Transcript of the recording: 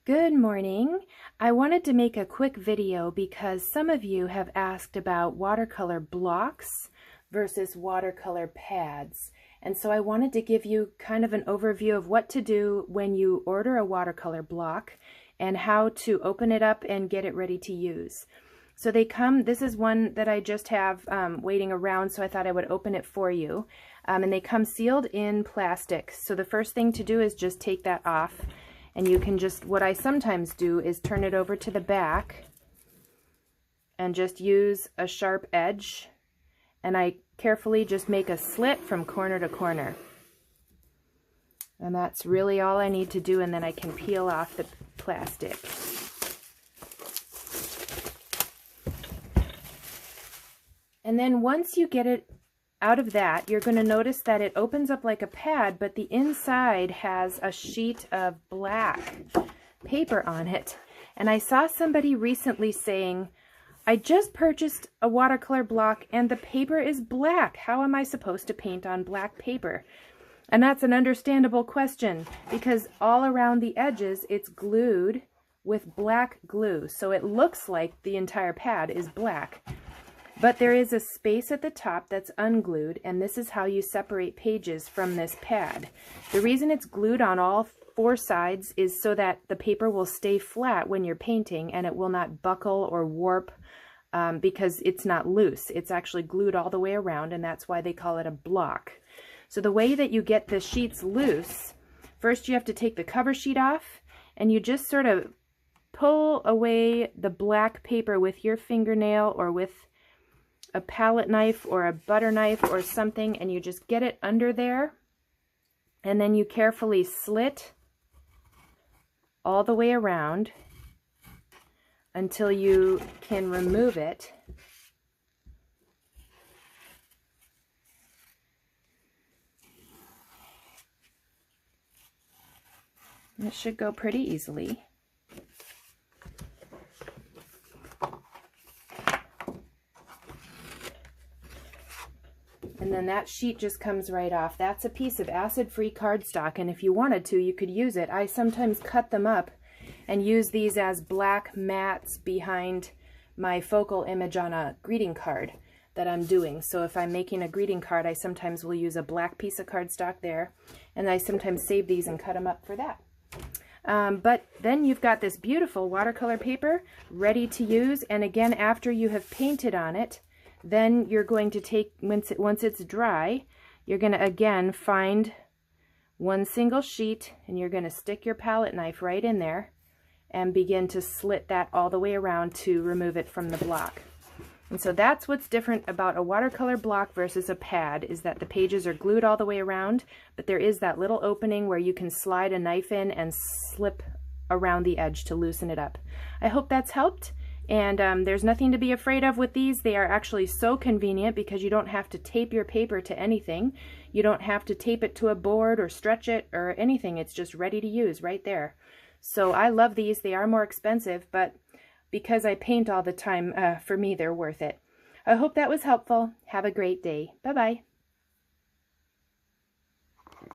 Good morning. I wanted to make a quick video because some of you have asked about watercolor blocks versus watercolor pads. And so I wanted to give you kind of an overview of what to do when you order a watercolor block and how to open it up and get it ready to use. So they come, this is one that I just have waiting around, so I thought I would open it for you. And they come sealed in plastic. So the first thing to do is just take that off. And you can just, what I sometimes do is turn it over to the back and just use a sharp edge. And I carefully just make a slit from corner to corner. And that's really all I need to do, and then I can peel off the plastic. And then once you get it out of that, you're going to notice that it opens up like a pad, but the inside has a sheet of black paper on it. And I saw somebody recently saying, I just purchased a watercolor block and the paper is black. How am I supposed to paint on black paper? And that's an understandable question because all around the edges it's glued with black glue. So it looks like the entire pad is black. But there is a space at the top that's unglued, and this is how you separate pages from this pad. The reason it's glued on all four sides is so that the paper will stay flat when you're painting and it will not buckle or warp because it's not loose. It's actually glued all the way around, and that's why they call it a block. So the way that you get the sheets loose, first you have to take the cover sheet off, and you just sort of pull away the black paper with your fingernail or with a palette knife or a butter knife or something, and you just get it under there, and then you carefully slit all the way around until you can remove it. And it should go pretty easily. And then that sheet just comes right off. That's a piece of acid-free cardstock, and if you wanted to, you could use it. I sometimes cut them up and use these as black mats behind my focal image on a greeting card that I'm doing. So if I'm making a greeting card, I sometimes will use a black piece of cardstock there, and I sometimes save these and cut them up for that. But then you've got this beautiful watercolor paper ready to use, and again, after you have painted on it, then you're going to take, once it's dry, you're going to again find one single sheet, and you're going to stick your palette knife right in there and begin to slit that all the way around to remove it from the block. And so that's what's different about a watercolor block versus a pad, is that the pages are glued all the way around, but there is that little opening where you can slide a knife in and slip around the edge to loosen it up. I hope that's helped. And there's nothing to be afraid of with these. They are actually so convenient because you don't have to tape your paper to anything. You don't have to tape it to a board or stretch it or anything. It's just ready to use right there. So I love these. They are more expensive, but because I paint all the time, for me, they're worth it. I hope that was helpful. Have a great day. Bye-bye.